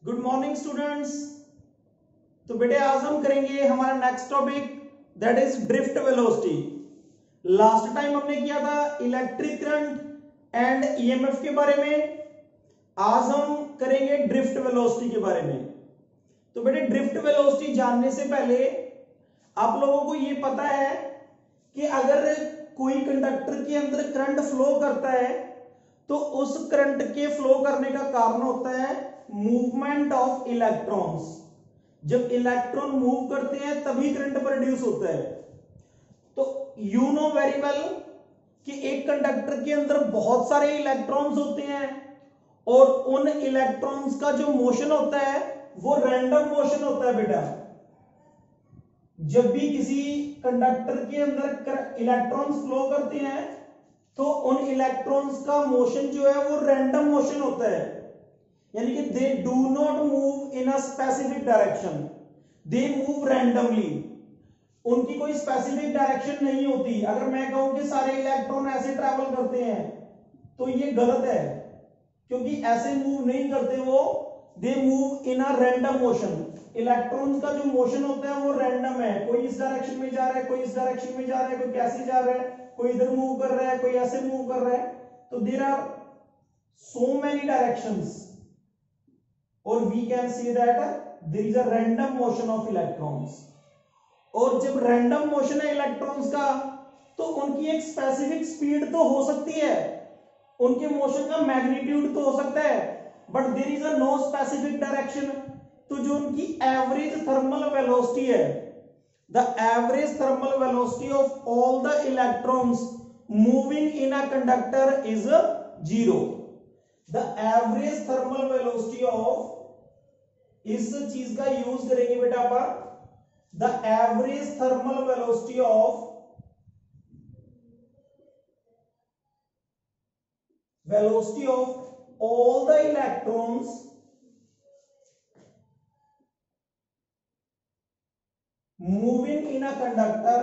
Good morning students. तो बेटे आज हम करेंगे हमारा next topic that is drift velocity. Last time हमने किया था इलेक्ट्रिक करंट एंड ईएमएफ के बारे में। आज हम करेंगे ड्रिफ्ट वेलोसिटी के बारे में। तो बेटे ड्रिफ्ट वेलोसिटी जानने से पहले आप लोगों को ये पता है कि अगर कोई कंडक्टर के अंदर करंट फ्लो करता है तो उस करंट के फ्लो करने का कारण होता है मूवमेंट ऑफ इलेक्ट्रॉन्स। जब इलेक्ट्रॉन मूव करते हैं तभी करंट प्रोड्यूस होता है। तो यू नो वेरी वेल कि एक कंडक्टर के अंदर बहुत सारे इलेक्ट्रॉन्स होते हैं और उन इलेक्ट्रॉन्स का जो मोशन होता है वो रैंडम मोशन होता है बेटा। जब भी किसी कंडक्टर के अंदर इलेक्ट्रॉन्स फ्लो करते हैं तो उन इलेक्ट्रॉन्स का मोशन जो है वो रैंडम मोशन होता है, यानी कि they do not move in a specific direction, they move randomly. उनकी कोई स्पेसिफिक डायरेक्शन नहीं होती। अगर मैं कहूं कि सारे इलेक्ट्रॉन ऐसे ट्रैवल करते हैं तो ये गलत है, क्योंकि ऐसे मूव नहीं करते वो, they move in a random motion. Electrons का जो मोशन होता है वो रैंडम है, कोई इस डायरेक्शन में जा रहा है, कोई इस डायरेक्शन में जा रहा है, कोई कैसे जा रहा है, कोई इधर मूव कर रहा है, कोई ऐसे मूव कर रहा है। तो there are so many directions और we can see that there is a random motion of electrons. और जब रैंडम मोशन है इलेक्ट्रॉन्स का तो उनकी एक स्पेसिफिक स्पीड तो हो सकती है, उनके मोशन का मैग्नीट्यूड तो हो सकता है, but there is a no specific direction. तो जो उनकी एवरेज थर्मल वेलोसिटी है, the average thermal velocity of all the electrons moving in a conductor is 0। The average thermal velocity of, इस चीज का यूज करेंगे बेटा अपन, the average thermal velocity of all the electrons moving in a conductor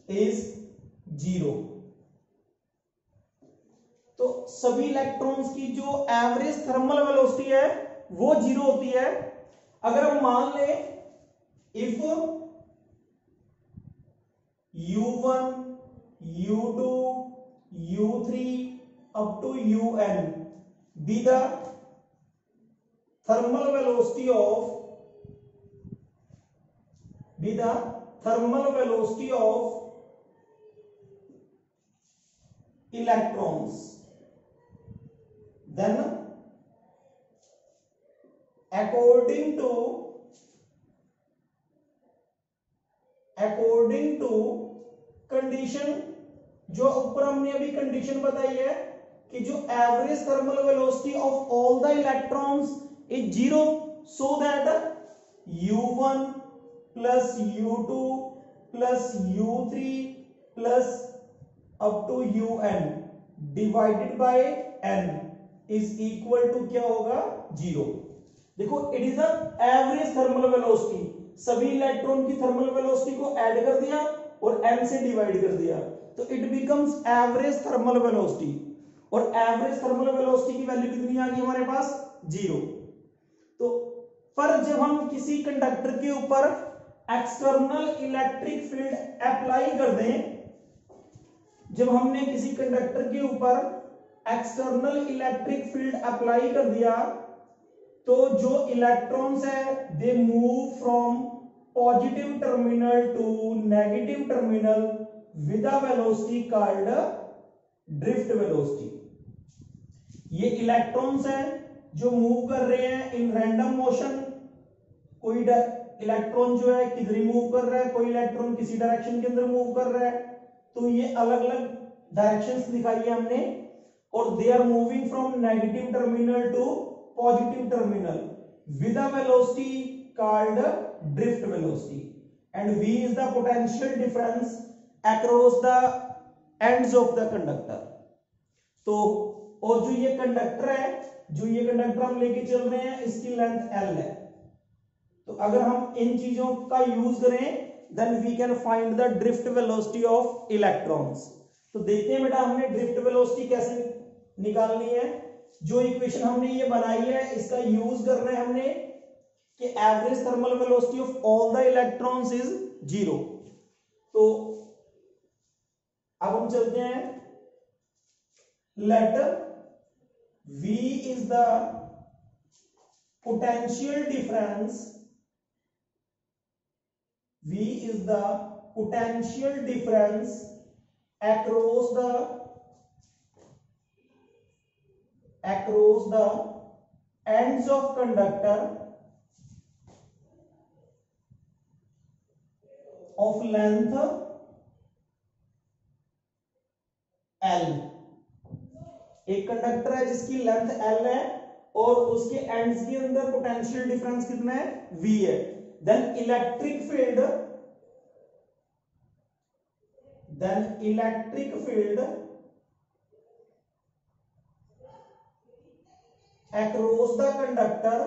is 0। तो सभी electrons की जो एवरेज थर्मल वेलोसिटी है वो 0 होती है। अगर हम मान लें if U1, U2, U3 up to UN be the thermal velocity of electrons, then according to condition, जो ऊपर हमने अभी कंडीशन बताई है कि जो average thermal velocity of all the electrons is 0, so that U1 plus U2 plus U3 plus up to UN divided by n is equal to क्या होगा 0। देखो it is the average thermal velocity, सभी इलेक्ट्रॉन की thermal velocity को add कर दिया और n से डिवाइड कर दिया तो it becomes average thermal velocity. और एवरेज थर्मल वेलोसिटी की वैल्यू कितनी आ गई हमारे पास 0। तो पर जब हम किसी कंडक्टर के ऊपर एक्सटर्नल इलेक्ट्रिक फील्ड अप्लाई कर दें, जब हमने किसी कंडक्टर के ऊपर एक्सटर्नल इलेक्ट्रिक फील्ड अप्लाई कर दिया तो जो इलेक्ट्रॉन्स है they move from positive terminal to negative terminal with a velocity called drift velocity. ये इलेक्ट्रॉन्स हैं जो मूव कर रहे हैं इन रैंडम मोशन। कोई इलेक्ट्रॉन जो है किधर मूव कर रहा है, कोई इलेक्ट्रॉन किसी डायरेक्शन के अंदर मूव कर रहा है, तो ये अलग अलग डायरेक्शंस दिखाई है हमने। और they are moving from negative terminal to positive terminal with a velocity called drift velocity, and V is the potential difference across the ends of the conductor। तो और जो ये कंडक्टर है, जो ये कंडक्टर हम लेके चल रहे हैं इसकी लेंथ L है। तो अगर हम इन चीजों का यूज करें then we can find the drift velocity of electrons। तो देखते हैं बेटा हमने ड्रिफ्ट वेलोसिटी कैसे निकालनी है। जो इक्वेशन हमने ये बनाई है इसका यूज करना है हमने कि average thermal velocity of all the electrons is 0। तो अब हम चलते हैं, late V is the potential difference, V is the potential difference across the ends of conductor of length L। एक कंडक्टर है जिसकी लेंथ L है और उसके एंड्स के अंदर पोटेंशियल डिफरेंस कितना है, V है। Then electric field across the conductor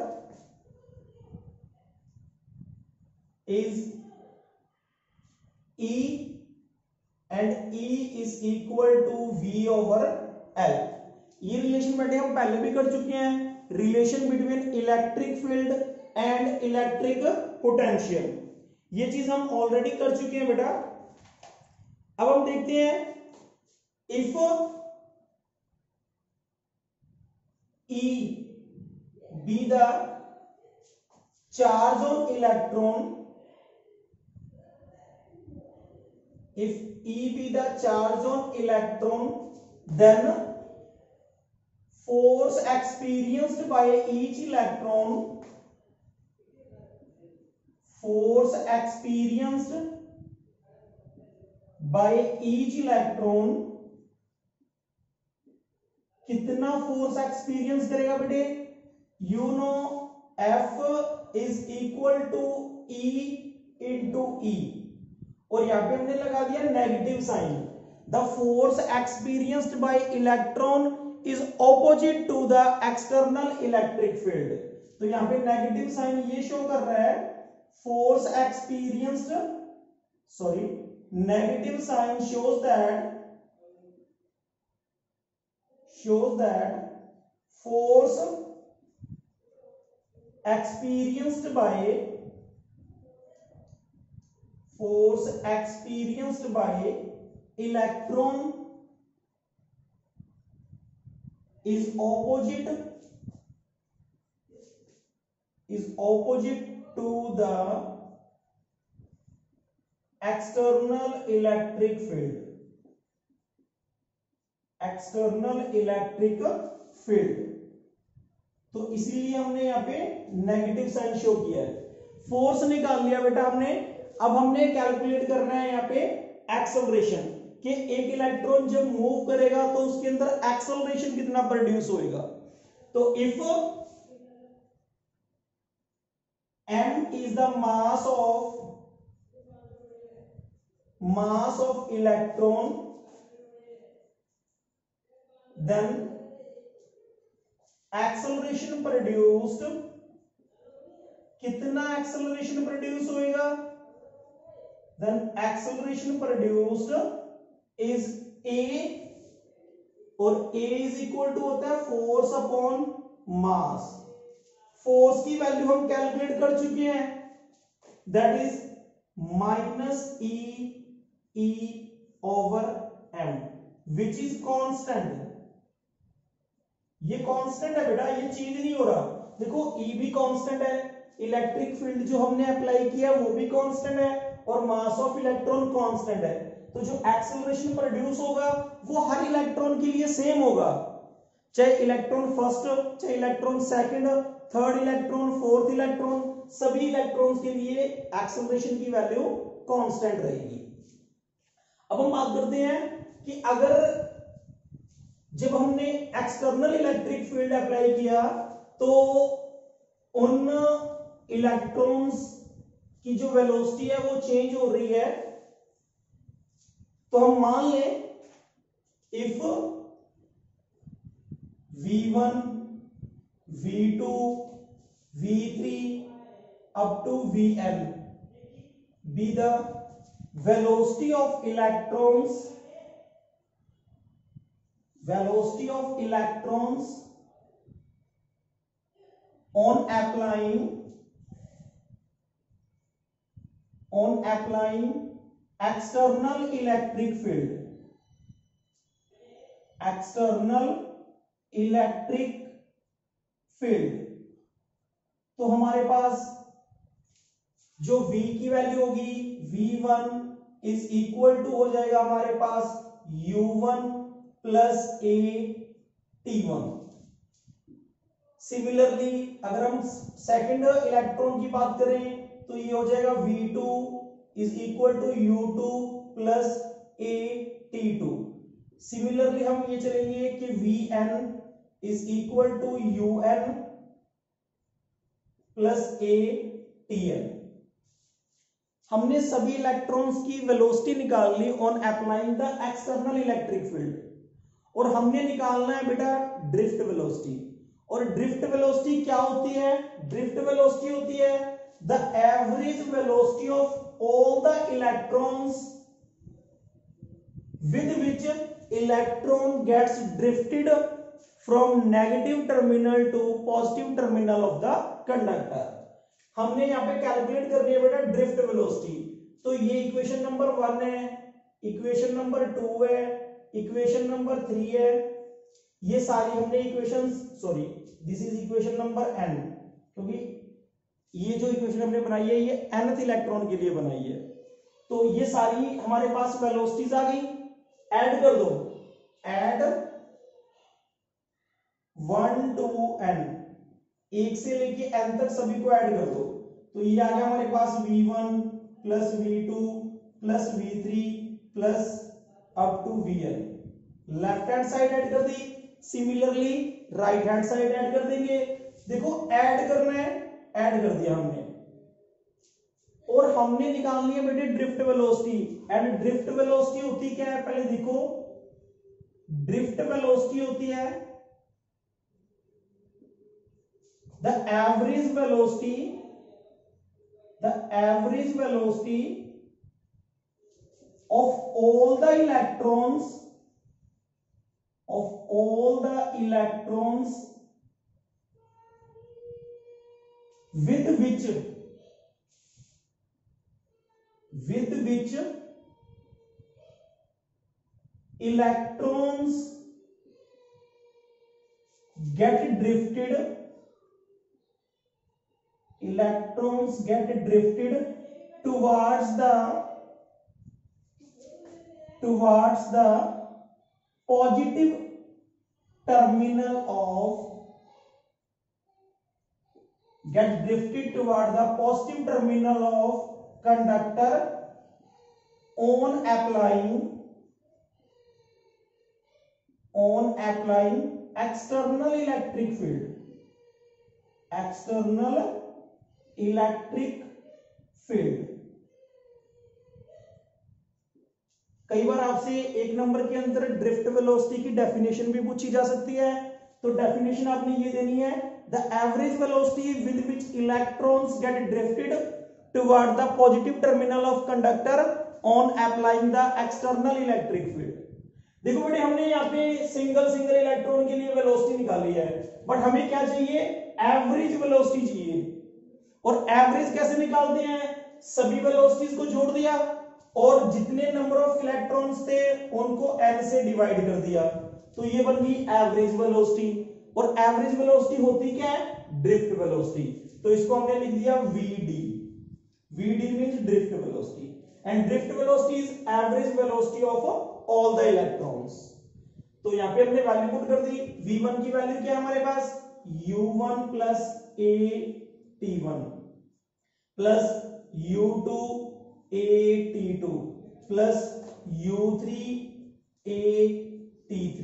is E and E is equal to V over L। ये रिलेशन बेटे हम पहले भी कर चुके हैं, relation between electric field and electric potential, ये चीज हम ऑलरेडी कर चुके हैं बेटा। अब हम देखते हैं, if E be the charge on electron, if E be the charge on electron, then force experienced by each electron कितना फोर्स एक्सपीरियंस करेगा बेटे, you know F is equal to E into E, और यहां पे हमने लगा दिया negative sign. The force experienced by electron is opposite to the external electric field. तो यहां पे नेगेटिव साइन ये शो कर रहा है force experienced, sorry negative sign shows that force experienced by electron is opposite to the external electric field, तो इसीलिए हमने यहाँ पे नेगेटिव साइन शो किया है। फोर्स निकाल लिया बेटा हमने, अब हमने कैलकुलेट करना है यहाँ पे एक्सेलरेशन, कि एक इलेक्ट्रॉन जब मूव करेगा तो उसके अंदर एक्सेलरेशन कितना प्रोड्यूस होएगा। तो if m is the mass of electron, then acceleration produced, कितना acceleration produce होएगा, then acceleration produced is a, और a is equal to होता है force upon mass। फोर्स की वैल्यू हम कैलकुलेट कर चुके हैं, that is -E over m which is constant. ये कांस्टेंट है बेटा, ये चेंज नहीं हो रहा। देखो E भी कांस्टेंट है, इलेक्ट्रिक फील्ड जो हमने अप्लाई किया वो भी कांस्टेंट है, और मास ऑफ इलेक्ट्रॉन कांस्टेंट है। तो जो एक्सेलरेशन प्रोड्यूस होगा वो हर इलेक्ट्रॉन के लिए सेम होगा, चाहे इलेक्ट्रॉन फर्स्ट, चाहे electron second, third electron, fourth electron, सभी इलेक्ट्रॉन्स के लिए एक्सेलरेशन की वैल्यू कांस्टेंट रहेगी। अब हम बात करते हैं कि अगर जब हमने एक्सटर्नल इलेक्ट्रिक फील्ड अप्लाई किया तो उन इलेक्ट्रॉन्स की जो वेलोसिटी है वो चेंज हो रही है। तो हम मान लें if V1, V2, V3 up to Vn be the velocity of electrons velocity of electrons on applying external electric field, तो हमारे पास जो V की वैल्यू होगी V1 इज इक्वल टू हो जाएगा हमारे पास U1 plus A T1। Similarly अगर हम सेकंड इलेक्ट्रॉन की बात करें तो ये हो जाएगा V2 is equal to U2 plus A T2। Similarly हम ये चलेंगे कि Vn is equal to Un plus A Tn। हमने सभी इलेक्ट्रॉन्स की वेलोसिटी निकाल ली on applying the external electric field, और हमने निकालना है बेटा ड्रिफ्ट वेलोसिटी। और ड्रिफ्ट वेलोसिटी क्या होती है? ड्रिफ्ट वेलोसिटी होती है the average velocity of all the electrons with which electron gets drifted from negative terminal to positive terminal of the conductor. हमने यहां पे कैलकुलेट करनी है बेटा ड्रिफ्ट वेलोसिटी। तो ये इक्वेशन नंबर 1 है, इक्वेशन नंबर 2 है, इक्वेशन नंबर 3 है। ये सारी हमने equations, sorry this is equation number n, क्योंकि ये जो इक्वेशन हमने बनाई है ये nth इलेक्ट्रॉन के लिए बनाई है। तो ये सारी हमारे पास वेलोसिटीज आ गई। ऐड कर दो, ऐड 1 to n, 1 से लेके n तक सभी को ऐड कर दो। तो ये आ गया हमारे पास V1 plus V2 plus V3 plus up to Vn। Left hand side add कर दी, similarly right hand side add कर देंगे। देखो ऐड करना है, ऐड कर दिया हमने, और हमने निकालनी है बेटे drift velocity. And drift velocity होती क्या है पहले देखो, ड्रिफ्ट वेलोसिटी होती है the average velocity of all the electrons with which electrons get drifted towards the positive terminal of conductor on applying external electric field। कई बार आपसे एक नंबर के अंदर ड्रिफ्ट वेलोसिटी की डेफिनेशन भी पूछी जा सकती है। तो डेफिनेशन आपने ये देनी है, the average velocity with which electrons get drifted toward the positive terminal of conductor on applying the external electric field. देखो बेटे हमने यहाँ पे सिंगल इलेक्ट्रॉन के लिए वेलोसिटी निकाली है, बट हमें क्या चाहिए? एवरेज वेलोसिटी चाहिए। और एवरेज कैसे निकालते हैं? सभी वेलोसिटीज को जोड़ दिया और जितने नंबर ऑफ इलेक्ट्रॉन्स थे उनको n से डिवाइड कर दिया, तो ये बन गई एवरेज वेलोसिटी। और एवरेज वेलोसिटी होती क्या है? Drift velocity. तो इसको हमने लिख दिया vd। vd means drift velocity, and drift velocity is average velocity of all the electrons. तो यहां पे हमने वैल्यू पुट कर दी। v1 की वैल्यू क्या है हमारे पास? u1 plus a T1 plus U2 A T2 plus U3 A T3।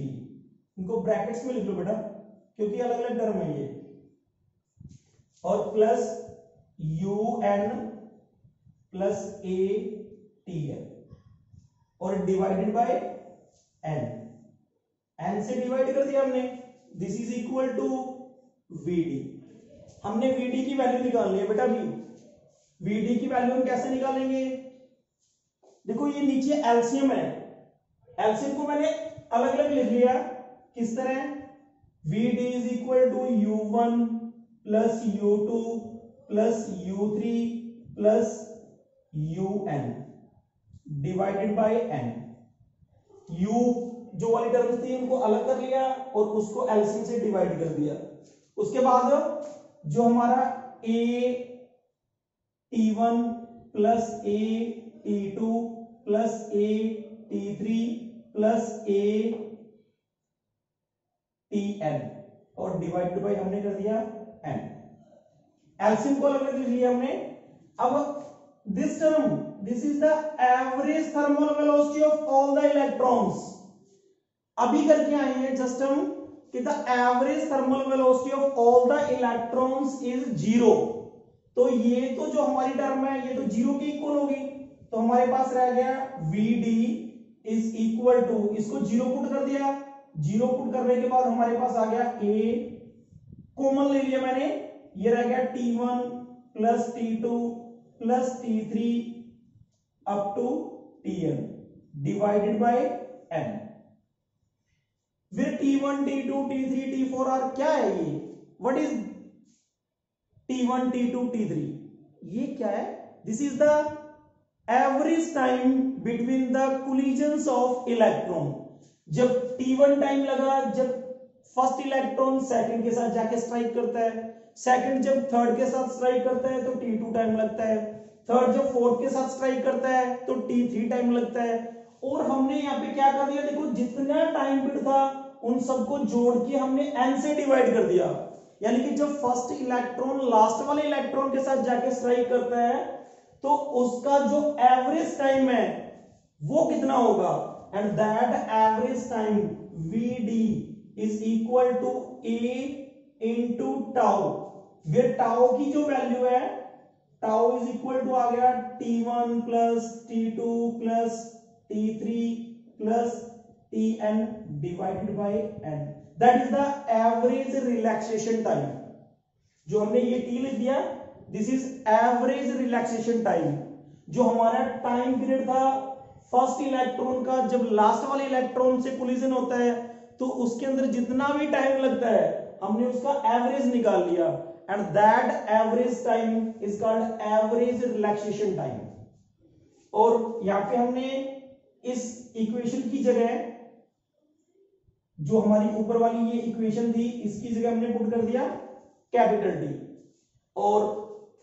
इनको ब्रैकेट्स में लिख लो बेटा क्योंकि अलग अलग टर्म है ये, और plus UN plus A Tn और डिवाइडेड बाय n से डिवाइड कर दिया हमने। This is equal to Vd। हमने Vd की वैल्यू निकालनी है बेटा। Vd की वैल्यू हम कैसे निकालेंगे? देखो ये नीचे एलसीएम है, एलसीएम को मैंने अलग अलग लिख लिया किस तरह, Vd is equal to U1 plus U2 plus U3 plus UN divided by n। U जो वाली टर्म्स थी उनको अलग कर लिया और उसको एलसीएम से डिवाइड कर दिया। उसके बाद जो हमारा a T1 plus a T2 plus a T3 plus a Tn और डिवाइडेड बाय हमने कर दिया n। एलसीएम को अलग कर लिया हमने। अब this term, this is the average thermal velocity of all the electrons. अभी करके आए हैं जस्ट हम कि the average thermal velocity of all the electrons is 0। तो ये तो जो हमारी टर्म है ये तो 0 के इक्वल होगी। तो हमारे पास रह गया Vd इज इक्वल टू, इसको 0 पुट कर दिया। 0 पुट करने के बाद हमारे पास आ गया a, कॉमन ले लिया मैंने, ये रह गया T1 plus T2 plus T3 up to Tn divided by n। फिर T1 T2 T3 T4 are क्या है ये, what is T1 T2 T3, ये क्या है, this is the average time between the collisions of electron. जब T1 time लगा जब फर्स्ट इलेक्ट्रॉन सेकंड के साथ जाके स्ट्राइक करता है, सेकंड जब थर्ड के साथ स्ट्राइक करता है तो T2 टाइम लगता है, थर्ड जब फोर्थ के साथ स्ट्राइक करता है तो T3 टाइम लगता है। और हमने यहाँ पे क्या कर दिया, देखो जितना टाइम पीरियड था उन सबको जोड़ के हमने n से डिवाइड कर दिया। यानी कि जब फर्स्ट इलेक्ट्रॉन लास्ट वाले इलेक्ट्रॉन के साथ जाके स्ट्राइक करता है तो उसका जो एवरेज टाइम है वो कितना होगा, and that average time Vd is equal to a into tau. फिर टाउ की जो वैल्यू है, टाउ इज इक्वल टू आ गया T1 plus T2 plus T3 plus Tn divided by n, that is the average relaxation time. जो हमने ये T लिख दिया, this is average relaxation time. जो हमारा टाइम पीरियड था फर्स्ट इलेक्ट्रॉन का जब लास्ट वाले इलेक्ट्रॉन से कोलिजन होता है तो उसके अंदर जितना भी टाइम लगता है हमने उसका एवरेज निकाल लिया, and that average time is called average relaxation time. और यहां पे हमने इस इक्वेशन की जगह जो हमारी ऊपर वाली ये इक्वेशन थी इसकी जगह हमने पुट कर दिया कैपिटल T। और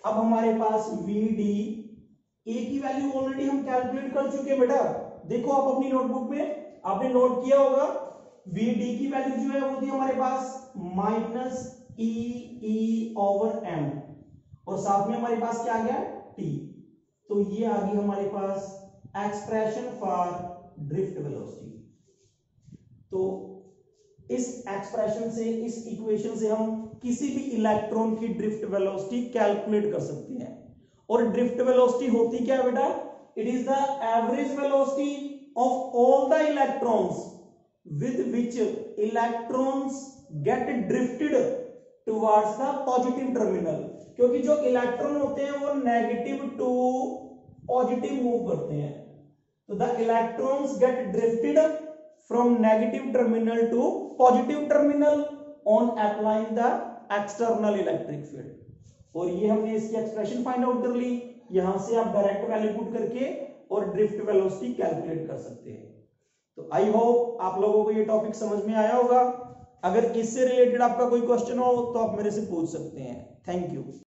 अब हमारे पास Vd a की वैल्यू ऑलरेडी हम कैलकुलेट कर चुके हैं बेटा। देखो आप अपनी नोटबुक में आपने नोट किया होगा, Vd की वैल्यू जो है वो थी हमारे पास माइनस E ओवर m और साथ में हमारे पास क्या आ गया T। तो ये आ गई हमारे पास एक्सप्रेशन फॉर ड्रिफ्ट वेलोसिटी। तो इस एक्सप्रेशन से, इस इक्वेशन से हम किसी भी इलेक्ट्रॉन की ड्रिफ्ट वेलोसिटी कैलकुलेट कर सकते हैं। और ड्रिफ्ट वेलोसिटी होती क्या है बेटा, it is the average velocity of all the electrons with which electrons get drifted towards the positive terminal. क्योंकि जो इलेक्ट्रॉन होते हैं वो नेगेटिव टू पॉजिटिव मूव करते हैं, तो the electrons get drifted from negative terminal to positive terminal on applying the external electric field। और ये हमने इसकी एक्सप्रेशन फाइंड आउट कर ली। यहां से आप डायरेक्ट वैल्यू पुट करके और ड्रिफ्ट वेलोसिटी कैलकुलेट कर सकते हैं। तो आई होप आप लोगों को ये टॉपिक समझ में आया होगा। अगर इससे रिलेटेड आपका कोई क्वेश्चन हो तो आप मेरे से पूछ सकते हैं। Thank you.